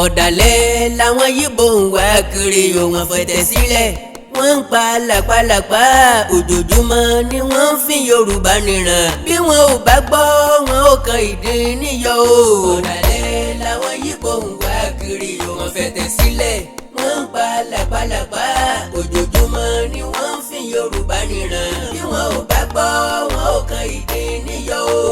ọ̀dàlẹ̀ làwọn Yíbò ń wá kiri o, wọ́n fẹ̀tẹ̀ sílẹ̀ wọ́n ń pa làpálàpá ojoojúmọ́ ni wọ́n ń fi Yorùbá nìran bí wọn ò bá gbọ́ wọn ò kan ìdí níyọ o. ọ̀dàlẹ̀ làwọn Yíbò ń wá kiri o, wọ́n fẹ̀tẹ̀ sílẹ̀ wọ́n ń pa làpálàpá ojoojúmọ́ ni wọ́n ń fi Yorùbá nìran bí wọn ò bá gbọ́ wọn ò kan ìdí níyọ o.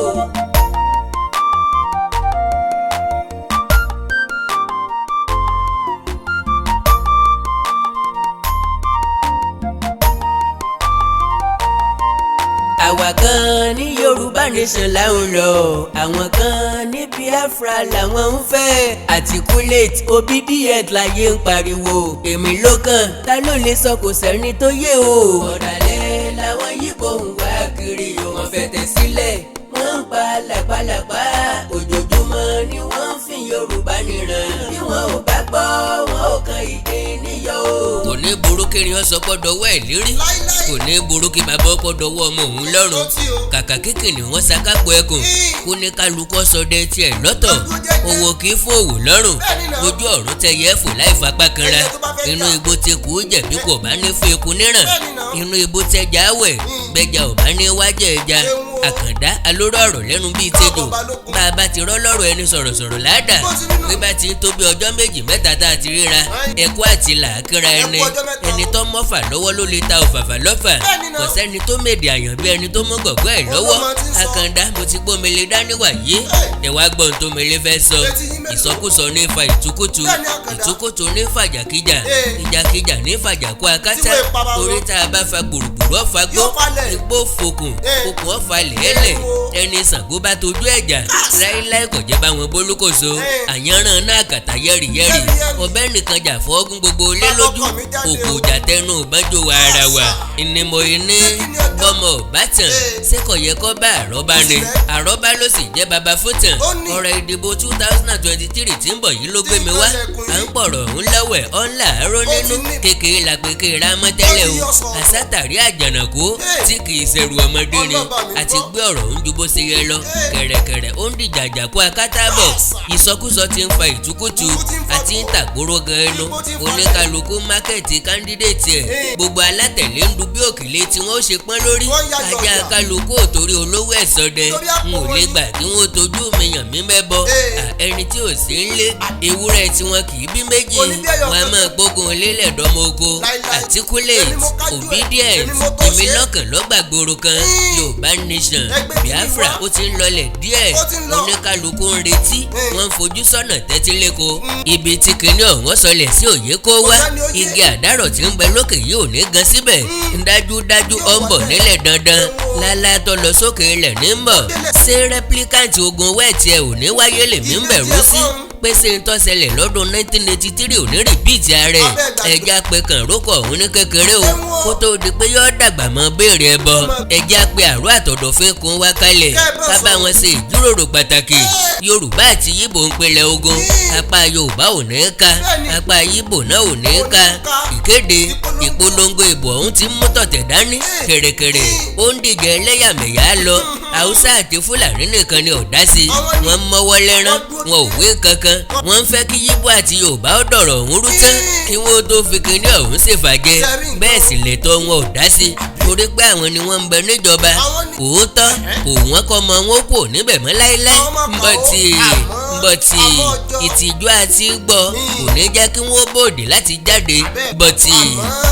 àwa kan ní Yorùbá nation làwọn lọ àwọn kan ní Biafra làwọn ń fẹ́ articulate obedient láyé ń pariwo èmi ló kàn ta ló lè sọ kò sẹ́ni tó yé o. ọ̀dàlẹ̀ làwọn Yíbò ń wá kiri o, wọ́n fẹ̀tẹ̀ sílẹ̀ wọ́n ń pa làpálàpá ojoojúmọ́ ni wọ́n ń fi Yorùbá nìran bí wọn ò bá gbọ́ wọn ò kan ìdí níyọ o. kò ní burú kiri ọsọ pọdọ wẹ lérí kò ní burú kí bàbá ọpọdọ wọ ọmọ òun lọ́rùn kàkà kékeré wọn ṣàkápọ̀ ẹkùn kó ní kálukọ sọdẹ tiẹ̀ lọ́tọ̀ owó kì í fún òwò lọ́rùn ojú ọ̀run tẹyẹ fò láì fapá kanra inú igbó tí kò jẹ̀bi kò bá ní fún eku níràn inú igbó tẹjà wẹ̀ gbẹjà ò bá ní wájẹ ẹja àkàndá alóró ọ̀rọ̀ lẹ́nu bíi tejò bá a bá ti rọ́ lọ́rọ̀ ẹni sọ̀rọ̀sọ̀rọ̀ ládàá bí bá ti ń tó bí ọjọ́ méjì mẹ́ta tá a ti ríra ẹ̀kọ́ àti làákìrá ẹni tó mọ́fà lọ́wọ́ ló lè ta òfàfà lọ́fà kò sẹ́ni tó mèdè àyàn bí ẹni tó mọ́ gọ̀gọ́ ẹ̀ lọ́wọ́ àkàndá mo ti gbómele dání wàyé ẹ̀wá gbọ́n tó mele fẹ́ sọ ìsọkúsọ ní fa ìtukùtù ìtukùtù ní fàjàkíjà ìjàkíjà ní fàjàkú akátá orí tá a bá fa gbùrùgbùrù ọ̀fà gbó ipò fokùn okùn ọ̀fà lẹ́lẹ̀ ẹni Ṣàngó bá tojú ẹ̀jà láíláí kò jẹ́ bá wọn bólúkòso àyànràn náà kàtà yẹ́rìyẹ́rì ọbẹ̀ nìkan jà fọ́ọ́gùn gbogbo lé lójú òkú ìjà tẹnu ìbánjó wa ara wa ìnimọ̀ iní bọ́mọ bàtàn ṣé kò yẹ kó bá àrọ́bá ni àrọ́bá ló sì jẹ́ baba fúntàn ọ̀rọ̀ ìdìbò 2023 tí ń bọ̀ yìí ló gbé mi wá à ń pọ̀rọ̀ ń lọ́wẹ̀ ọ̀nlá aró nínú kékeré la pé kéèrà mọ́ tẹ́lẹ̀ o àsátàrí àjànàkú tí kì í ṣẹrù ọmọdé ni àti gbé ọ̀rọ̀ ń ju bó ṣe yẹ lọ kẹ̀rẹ̀kẹ̀rẹ̀ ó ń dìjà àjàkú akátàbọ̀ ìsọkúsọ ti ń fa ìtukùtù àti ń tàgbóró gan ẹnu oníkálukú mákẹ́ẹ̀tì kándídéètì ẹ̀ gbogbo alátẹ̀lé ń du bí òkèlè tí wọ́n ó ṣe pọ́n lórí ajá kálukú ò torí olówó ẹ̀ sọdẹ n ò lè gbà kí wọ́n tójú mi yàn mí mẹ́bọ ẹni tí ò sí ń lé ewúrẹ́ tí wọn kì í bí méjì wọn a máa gbógun lélẹ̀ dọ́mọ oko articulate obedient èmi lọ́kàn lọ́gbàgbòrò kan Yorùbá nation Biafra ó ti ń lọlẹ̀ díẹ̀ oníkálukú ń retí wọ́n ń fojú sọ́nà tẹ́tí lẹ́kọ̀ọ́ ibi tí kinní ọ̀hún sọlẹ̀ sí òye kó wá igi àdárọ̀ tí ń bẹ lókè yìí ò ní gan síbẹ̀ dájúdájú ó ń bọ̀ nílẹ̀ dandan lálá tó lọ sókè ilẹ̀ ní ń bọ̀ ṣé rẹ́pílíkàǹtì ogun wẹ́ẹ̀tì ẹ̀ ò ní wáyé lèmi ń bẹ̀rù sí pèsè ń tọ́sẹ̀lẹ̀ lọ́dún 1983 ò ní rìpíìtì ààrẹ ẹja pé kàn rókò ọ̀hún ní kékeré o kó tó di pé yọ́ dàgbà mọ́ béèrè ẹbọ ẹja pé àrò àtọ̀dọ̀fín kún wá kalẹ̀ ká bá wọn ṣe ìjíròrò pàtàkì Yorùbá àti Yíbò ń pelẹ̀ ogun apá Yorùbá ò ní ká apá Yíbò náà ò ní ká ìkéde ìpolongo ìbò ọ̀hún ti mú tọ̀tẹ̀ dání kẹ̀rẹ̀kẹ̀rẹ̀ ó ń dìjẹ́ ẹlẹ́yàmẹ̀yà lọ Haúsá àti Fúlàní nìkan ni ọ̀dá sí wọ́n mọ́wọ́ lẹ́rán wọn ò wé kankan wọ́n ń fẹ́ kí Yíbò àti Yorùbá ó dọ̀rọ̀ ọ̀hún rú tán kí wọ́n tó fi kinní ọ̀hún ṣèfàjẹ́ bẹ́ẹ̀ sì lè tọ́ wọn ò dá sí torí pé àwọn ni wọ́n ń bẹ níjọba òótọ́ kò wọ́n kọ́ mọ wọn kò níbẹ̀ mọ́ láéláé bọ́tì ìtìjú àti gbọ́ kò ní jẹ́ kí wọ́n bòde láti jáde bọ́tì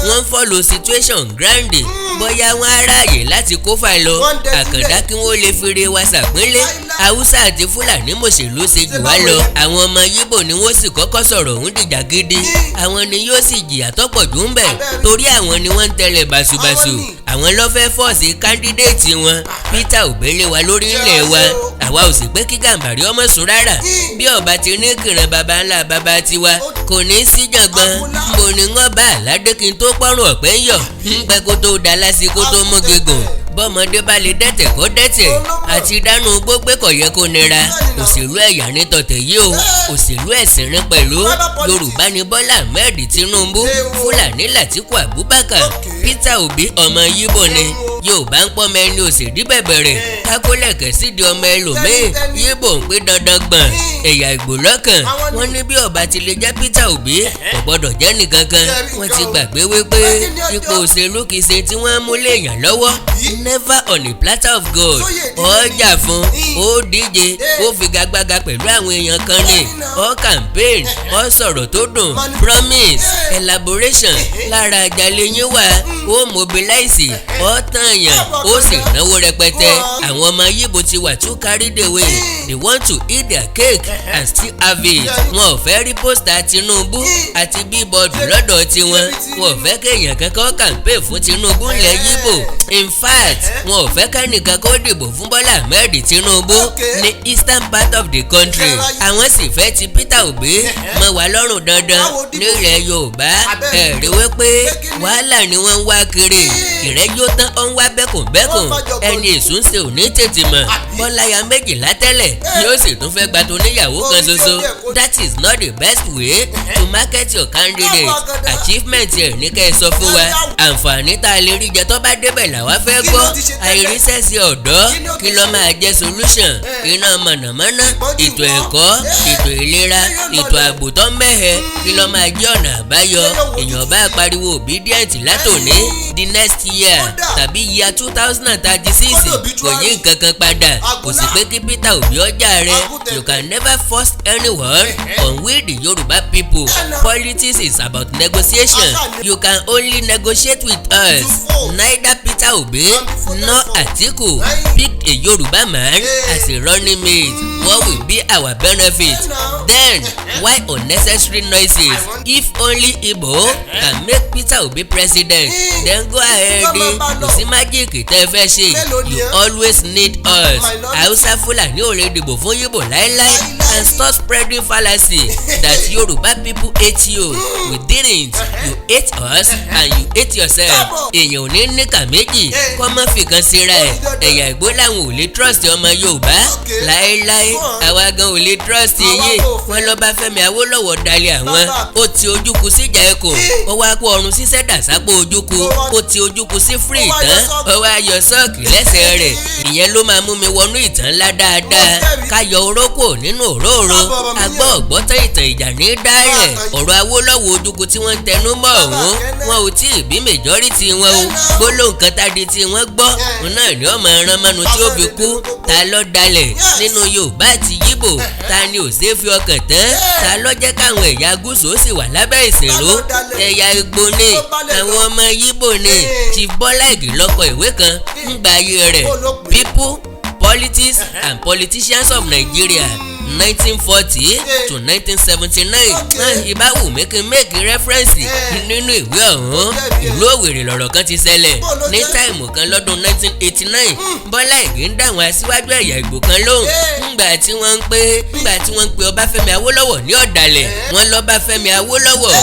wọ́n ń follow situation grand bóyá wọ́n á ráàyè láti kó fà lọ àkàndá kí wọ́n lè fi re wa ṣàpínlẹ̀ Haúsá àti Fúlàní mòṣèlú ṣe jù wá lọ àwọn ọmọ Yíbò ni wọ́n sì kọ́kọ́ sọ̀rọ̀ òun dìjà gidi àwọn ni yóò sì jìyà tọ́pọ̀ jù ń bẹ̀ torí àwọn ni wọ́n ń tẹ̀lé basubasu àwọn ló fẹ́ fọ́ọ̀sì kándídéètì wọn Peter Obi wa lórí ilẹ̀ wa àwa ò sì pé kí Gàmbàrí ọmọ sùn rárá bí ọba ti ní kìrìn baba ńlá baba tiwa kò ní sí jàngbọ̀n mo ní wọ́n bá àládé kí n tó pọ́rùn ọ̀pẹ́ yọ̀ ń pẹ́ kó tó da lásìkò tó mú gígùn bọ́mọdé bá lè dẹ́tẹ̀ kó dẹ́tẹ̀ àti dánú gbógbé kò yẹ kó nira òṣèlú ẹ̀yà ní tọ̀tẹ̀ yìí o òṣèlú ẹ̀sìn rin pẹ̀lú Yorùbá ní Bọ́lá Ahmed Tinubu Fúlàní Làtíkù Abubakar Peter Obi ọmọ Yíbò ni Yorùbá ń pọ́ mẹ́ni òsì rí bẹ̀bẹ̀rẹ̀ kákólẹ̀kẹ̀ sídìí ọmọ ẹlòmíì Yíbò ń pín dandan gbọ̀n ẹ̀yà Ìgbò lọ́kàn wọ́n ní bí ọba ti lè jẹ́ Peter Obi kò gbọ́dọ̀ jẹ́ nìkankan wọ́n ti gbàgbé wípé ipò òṣèlú kìí ṣe tí wọ́n mú léèyàn lọ́wọ́ never on a platter of gold ọjà fún ó díje ó figagbága pẹ̀lú àwọn èèyàn kan ní ó campaign ó sọ̀rọ̀ tó dùn promise elaboration lára àjàlẹ̀ yín wà ó mobilize ó tààyàn ó sì náwó rẹpẹtẹ àwọn ọmọ Yíbò ti wà too carried away they want to eat their cake and still have it wọn ò fẹ́ rí pósítà Tinubu àti bíbọ̀dù lọ́dọ̀ tiwọn wọn ò fẹ́ kéèyàn kankan campaign fún Tinubu ńlẹ̀ Yíbò in fact wọn ò fẹ́ kẹ́nìkan kó dìbò fún Bọ́lá Ahmed Tinubu ní eastern part of the country àwọn sì fẹ́ ti Peter Obi mọ́ wá lọ́rùn dandan nílẹ̀ Yorùbá ẹ̀rí wípé wàhálà ni wọ́n ń wá kiri ìrẹ́jọ́ tán ó ń wá bẹ́kùnbẹ́kùn ẹni èsùn ṣe ò ní tètè mọ̀ bọ́láya méjìlá tẹ́lẹ̀ yóò sì tún fẹ́ gba tó níyàwó kan ṣoṣo that is not the best way to market your candidate achievement ẹ̀ ní kẹ́ ẹ sọ fún wa àǹfààní tá a lè rí jẹ tó bá débẹ̀ làwa fẹ́ gbọ́ àìríṣẹ́sí ọ̀dọ́ kí ló máa jẹ́ solution iná mọ̀nàmọ́ná ètò ẹ̀kọ́ ètò ìlera ètò ààbò tó mẹ́hẹ kí ló máa jẹ́ ọ̀nà àbáyọ èèyàn bá pariwo obedient látòní the next year tàbí year 2036 kò yí nǹkan kan padà kò sì pé kí Peter Obi ọjà rẹ you can never force anyone on we the Yoruba people politics is about negotiation you can only negotiate with us neither Peter Obi nor Atiku pick a Yoruba man as a running mate what will be our benefit then why unnecessary noises if only Igbo can make Peter Obi president then go ahead kò sí májíìkì tẹ́ fẹ́ ṣe you always need us Hausa Fulani ò lè dìbò fún Yíbò láéláé and stop spreading fallacy that Yoruba people hate you we didn't you hate us and you hate yourself èèyàn ò ní níkà méjì kọ́ mọ́ fìkan síra ẹ̀ ẹ̀yà Ìgbò làwọn ò lè trust ọmọ Yorùbá láéláé àwa gan ò lè trust yín wọn lọ bá Fẹ́mi Awólọ́wọ̀ dalẹ̀ àwọn ó ti ojúkú síjà ẹkùn ó wá kó ọrùn sísẹ́ dàsápò ojúkú ó ti ojúkú sí free tán ó wá yọ sọ́ọ̀kì lẹ́sẹ̀ rẹ̀ ìyẹn ló máa mú mi wọnú ìtàn ńlá dáadáa ká yọ orókò nínú òróró agbọ́ ọ̀gbọ́tán ìtàn ìjà ní dálẹ̀ ọ̀rọ̀ Awólọ́wọ̀ ojúkú tí wọ́n ń tẹnu mọ́ ọ̀hún wọn ò tí ì bí majority wọn o gbólóhùn kan tá di tí wọ́n gbọ́ òun náà ni ọmọ ẹran mọ́nu tí ó fi kú ta ló dalẹ̀ nínú Yorùbá àti Yíbò ta ni ò ṣeé fi ọkàn tán ta ló jẹ́ káwọn ẹ̀yà gúúsù ó sì wà lábẹ́ ìsìnrú ẹ̀yà Ìgbò ni àwọn ọmọ Yíbò ni Chief Bọ́lá Ìgè lọ́kọ ìwé kan ń gba ayé rẹ̀ People, Politics and Politicians of Nigeria 1940 to 1979 ìbáwò mẹ́kì rẹ́fẹ́rẹ́nsì nínú ìwé ọ̀hún ìlú Òwèrè lọ̀rọ̀ kan ti ṣẹlẹ̀ ní táìmù kan lọ́dún 1989 Bọ́lá Ìgè ń dáwọn aṣíwájú ẹ̀yà Ìgbò kan lóhùn ńgbà tí wọ́n ń pe Ọbáfẹ́mi Awólọ́wọ̀ ní ọ̀dàlẹ̀ wọ́n lọ́báfẹ́mi Awólọ́wọ̀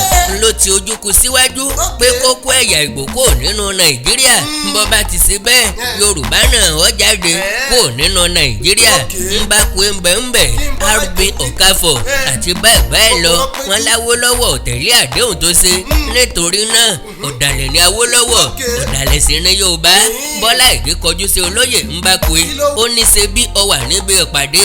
ló ti ojúkú síwájú pé kó kó ẹ̀yà Ìgbò kó nínú Nàìjíríà bọ́ bá ti ṣe bẹ́ẹ̀ Yorùbá náà ó jáde kó nínú Nàìjíríà ń bá kú ńbẹ̀ RB Okafor àti bẹ́ẹ̀ bẹ́ẹ̀ lọ wọn l'Awólọ́wọ̀ tẹ̀lé àdéhùn tó ṣe nítorí náà ọ̀dàlẹ̀ ni Awólọ́wọ̀ ọ̀dàlẹ̀ sì ni Yorùbá Bọ́lá Ìgè kọjú sí olóyè Mbakwe ó ní ṣe bí ó wà níbi ìpàdé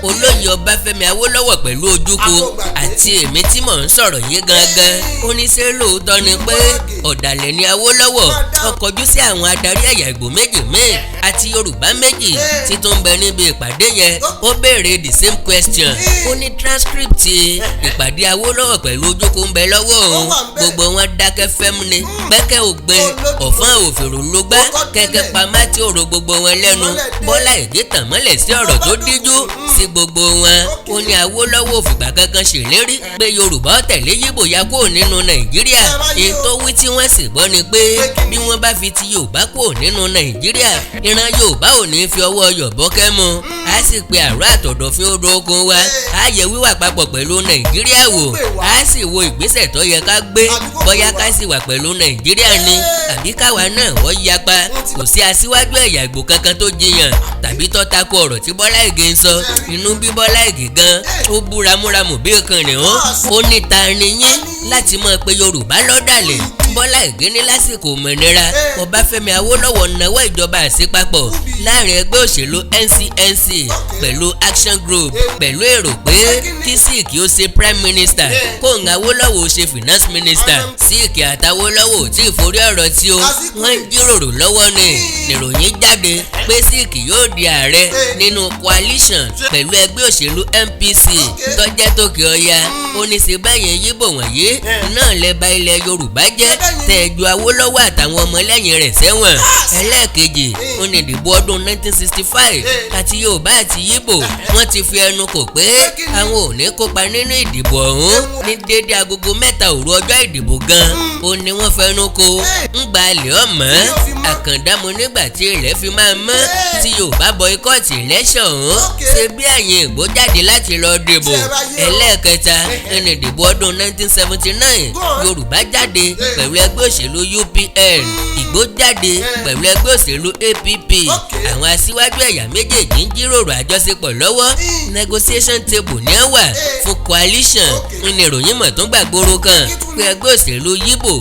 olóyè Ọbáfẹ́mi Awólọ́wọ̀ pẹ̀lú ojúkú àti èmi tí mò ń sọ̀rọ̀ yìí gangan ó ní ṣe lóòótọ́ ni pé ọ̀dàlẹ̀ ni Awólọ́wọ̀ ó kọjú sí àwọn adarí ẹ̀yà Ìgbò méjì míì àti Yorùbá méjì tí tó ń bẹ níbi ìpàdé yẹn ó béèrè the same question ó ní transcript ìpàdé Awólọ́wọ̀ pẹ̀lú ojúkú ń bẹ lọ́wọ́ òun gbogbo wọn dákẹ́ fẹ́mu ni pẹ́kẹ́ ògbẹ́ ọ̀fọ́n òfèrò ló gbá kẹ́kẹ́ pamá tí òrò gbogbo wọn lẹ́nu Bọ́lá Ìgè tàn mọ́lẹ̀ sí ọ̀rọ̀ tó díjú sí gbogbo wọn ó ní Awólọ́wọ̀ òfìgbà kankan ṣèlérí pé Yorùbá tẹ̀lé Yíbò ya kúrò nínú Nàìjíríà èyí tó wí tí wọ́n sì gbọ́ ni pé bí wọ́n bá fi ti Yorùbá kúrò nínú Nàìjíríà ìran Yorùbá ò ní fi ọwọ́ yọ̀bọ́kẹ́ mu á sì pe àrò àtọ̀dọ̀fín odò okun wa á yẹ wíwà papọ̀ pẹ̀lú Nàìjíríà wò á sì wo ìgbésẹ̀ tó yẹ ká gbé bóyá ká sì wà pẹ̀lú Nàìjíríà ni àbí káwa náà wọ́n yapa kò sí aṣíwájú ẹ̀yà Ìgbò kankan tó jiyàn tàbí tó tako ọ̀rọ̀ tí Bọ́lá Ìgè ń sọ inú bí Bọ́lá Ìgè gan ó bú ramúramù bí ìkànnì hàn ó ní ta ni yín láti mọ̀ pé Yorùbá lọ́dàlẹ̀ Bọ́lá Ìgè ní lásìkò òmìnira Ọbáfẹ́mi Awólọ́wọ̀ nawọ́ ìjọba àṣepapọ̀ láàrin ẹgbẹ́ òṣèlú NCNC pẹ̀lú Action Group pẹ̀lú èrò pé kí Síìkì ó ṣe Prime Minister kóun Awólọ́wọ̀ ó ṣe Finance Minister. Síìkì àtàwólọ́wọ̀ ò tí ì forí ọ̀rọ̀ tí ó wọ́n ń jíròrò lọ́wọ́ ni nìròyìn jáde pé Síìkì yóò di ààrẹ nínú coalition pẹ̀lú ẹgbẹ́ òṣèlú NPC tó jẹ́ tòkè ọya. Ó ní ṣe báyẹn Yíbò wọ̀nyí náà lẹ́ba ilẹ̀ Yorùbá jẹ́ tẹ̀jú Awólọ́wọ̀ àtàwọn ọmọlẹ́yìn rẹ̀ sẹ́wọ̀n. Ẹlẹ́ẹ̀kejì ó ní ìdìbò ọdún 1965 àti Yorùbá àti Yíbò wọ́n ti fi ẹnu kò pé àwọn ò ní kópa nínú ìdìbò ọ̀hún ní déédéé agogo 3 òru ọjọ́ ìdìbò gan. Ó ní wọ́n fẹnu kò ń gba ilẹ̀ ọ̀mọ́ àkàndámu nígbà tí ilẹ̀ fi máa mọ́ tí Yorùbá boycott election ọ̀hún ṣe bí àyìn Ìgbò jáde láti lọ dìbò. Ẹlẹ́ẹ̀kẹta ní ìdìbò ọdún 1979 Yorùbá jáde pẹ̀lú ẹgbẹ́ òṣèlú UPN Ìgbò jáde pẹ̀lú ẹgbẹ́ òṣèlú APP. Àwọn aṣíwájú ẹ̀yà méjèèjì ń jíròrò àjọṣepọ̀ lọ́wọ́ negotiation table ní ẹ̀ wà fún coalition. Ní ìròyìn mọ̀ tó gbàgbóró kan pé ẹgbẹ́ òṣèlú Yíbò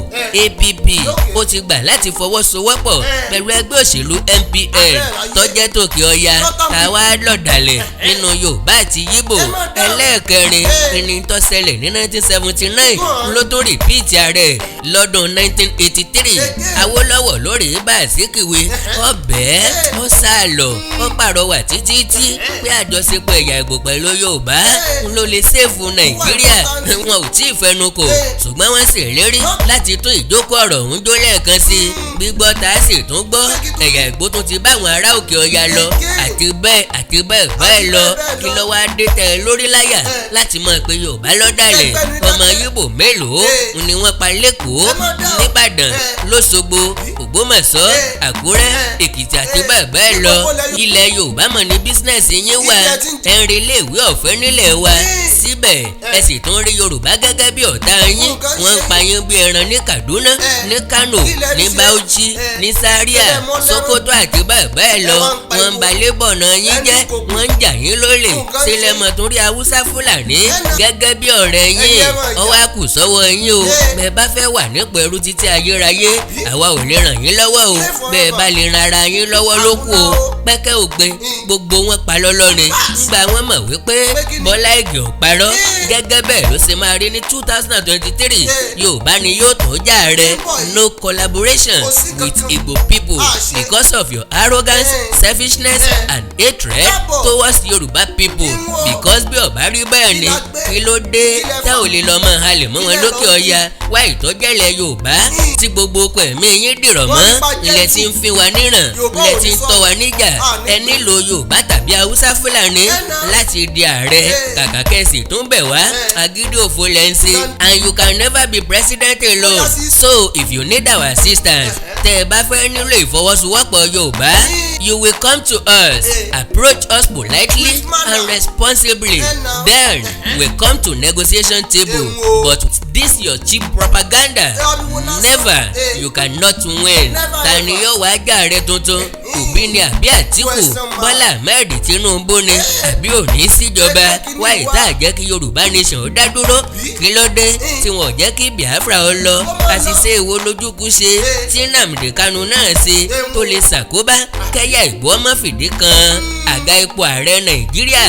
APP ó ti gbà láti fọwọ́sowọ́pọ̀ pẹ̀lú ẹgbẹ́ òṣèlú MPN tó jẹ́ tòkè ọya àwa lọ̀dàlẹ̀ nínú Yorùbá àti Yíbò. Ẹlẹ́ẹ̀kẹrin ní tó ṣẹlẹ̀ ní 1979 ló tún rìpíìtì ààrẹ lọ́dún 1983 Awólọ́wọ̀ lórí bá Azikiwe ọbẹ̀ ó sálọ ó pàrọwà títí pé àjọṣepọ̀ ẹ̀yà Ìgbò pẹ̀lú Yorùbá ló lè ṣèfù Nàìjíríà. Wọn ò tí ì fẹnukò ṣùgbọ́n wọ́n sì lérí láti tún ìjókòó ọ̀rọ̀ ọ̀hún jó lẹ́ẹ̀kan sí i. Gbígbọ́ tá a sì tún gbọ́ ẹ̀yà Ìgbò tún ti bá àwọn ará òkè ọya lọ àti bẹ́ẹ̀ lọ. Kí ló wá dé tẹ́ ẹ lórí láyà láti mọ̀ pé Yorùbá lọ́dàlẹ̀? Ọmọ Yíbò mélòó ni wọ́n pa lẹ́kọ̀ọ́, nìbàdàn, lọ́ṣogbo, Ògbómọ̀ṣọ́, Àkúrẹ́, Èkìtì àti bẹ́ẹ̀ lọ. Ilẹ̀ Yorùbá mọ̀ ní bísínẹ́sì yín wà ẹ̀ ń rí iléèwé ọ̀fẹ́ nílẹ̀ wa síbẹ̀ ẹ sì tún rí Yorùbá gẹ́gẹ́ bí ọ̀tá yín. Wọ́n ń pa yín bí ẹran ní Kaduna, ní Kano, ní Bauchi, ní Zaria, Sokoto àti bẹ́ẹ̀ lọ. Wọ́n ń balẹ̀ bọ̀nà yín jẹ́, wọ́n ń jà yín lólè. Sílẹ̀ mọ̀ tún rí Haúsá Fúlàní gẹ́gẹ́ bí ọ̀rẹ́ yín. Ọwọ́ á kù sọ́wọ́ yín o. Bẹ́ẹ̀ bá fẹ́ wà nípò ẹrú títí ayérayé àwa ò lè ràn yín lọ́wọ́ o. Bẹ́ẹ̀ bá lè ran ara yín lọ́wọ́ ló kù o. Pẹ́kẹ́ ògbin gbogbo wọn pa lọ́lọ́ ni. Nígbà wọ́n mọ̀ wípé Bọ́lá Ìgè ò parọ́ gẹ́gẹ́ bẹ́ẹ̀ ló ṣe máa rí ní 2023 Yorùbá ni yóò tó jà rẹ. No collaboration with Igbo people because of your arrogance, selfishness and hatred towards Yorùbá people. Because bí ọ̀bá rí bẹ́ẹ̀ ni kí ló dé tá ò lè lọ mọ́ halẹ̀ mọ́ wọn lókè ọya wá ìtọ́jẹ́lẹ̀ Yorùbá tí gbogbo okùn ẹ̀mí yín dìrọ̀ mọ́ ilẹ̀ tí ń fi wa níràn ilẹ̀ tí ń tọ́ wa níjà. Ẹ nílò Yorùbá tàbí Haúsá Fúlàní láti di ààrẹ kàkà kẹ́sì tó ń bẹ̀ wá agídí òfò lẹ́ǹsì. And you can never be president alone. So if you need our assistance tẹ́ ẹ bá fẹ́ nílò ìfọwọ́sowọ́pọ̀ Yorùbá you will come to us, approach us politely and responsibly, then we come to negotiation table. But this your cheap propaganda, never, you cannot win. Tani yóò wá jàre tuntun? Òbí ni àbí Àtíkù? Bọ́lá Ahmed Tinubu ni àbí òní síjọba? Wá ìta jẹ́ kí Yorùbá nation ó dá dúró? Kí ló dé tí wọ́n jẹ́ kí Biafra ó lọ? Àṣìṣe èwo lójúkú ṣe tí Nnamdi Kanu náà ṣe tó lè ṣàkóbá kẹ́yà Ìgbò ọmọ fìdí kan àga ipò ààrẹ Nàìjíríà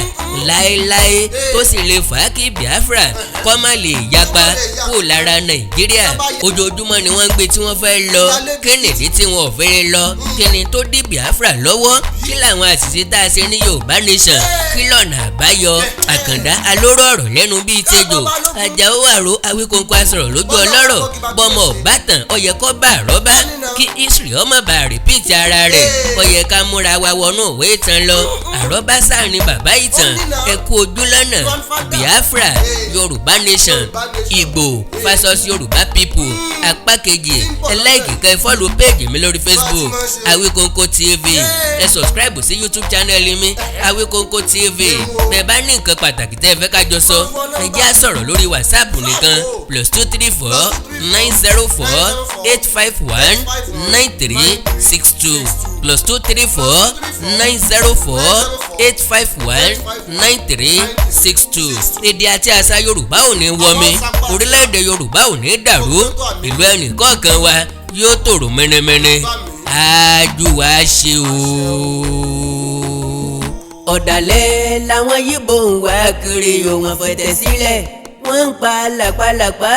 láéláé tó sì lè fà á kí Biafra kọ́ má lè yapa kó lára Nàìjíríà. Ojoojúmọ́ ni wọ́n ń gbé tí wọ́n fẹ́ lọ. Kí nìdí tí wọn ò fẹ́ lọ? Kí ni tó dí Biafra lọ́wọ́? Kí làwọn àṣìṣe tá a ṣe ní Yorùbá nation? Kí lọ́nà àbáyọ? Àkàndá alóró ọ̀rọ̀ lẹ́nu bíi tejò. Àjàó àrò Awíkóńkó asọ̀rọ̀ lójú ọlọ́rọ̀. Bọ́mọ ọ̀bátan ó yẹ kó bá àrọ́bá. Kí Israel ọmọ bá rìpíìtì ara rẹ̀. Ó yẹ ká múra wa wọnú òwe ìtàn lọ. Àrọ́bá sáà ni bàbá ìtàn. Ẹ kú ojú lọ́nà. Biafra, Yorùbá nation, Igbo versus Yorùbá people. Apá kejì ẹ láìkì ká ẹ fọ́lù péèjì mi lórí Facebook Awíkóńkó TV. Ẹ subscribe sí YouTube channel mi Awíkóńkó TV. Bẹ́ẹ̀ bá ní nǹkan pàtàkì tẹ́ ẹ fẹ́ ká jọ sọ ẹ jẹ́ á sọ̀rọ̀ lórí WhatsApp nìkan +234 904 851 9362 +234 904 8519362. Èdè àti àṣà Yorùbá ò ní wọmi, orílẹ̀-èdè Yorùbá ò ní dàrú, ìlú ẹnìkọ̀ọ̀kan wa yóò tòrò mẹ́nẹ́mẹ́nẹ́. Ájú wa ṣe o. Ọ̀dàlẹ̀ làwọn Yíbò ń wá kiri o, wọ́n fẹ̀tẹ̀ sílẹ̀, wọ́n ń pa làpálàpá,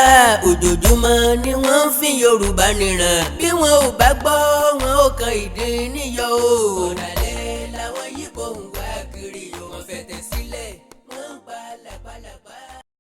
ojoojúmọ́ ni wọ́n ń fi Yorùbá nìran, bí wọn ò bá gbọ́ wọn ò kan ìdí níyọ̀ o.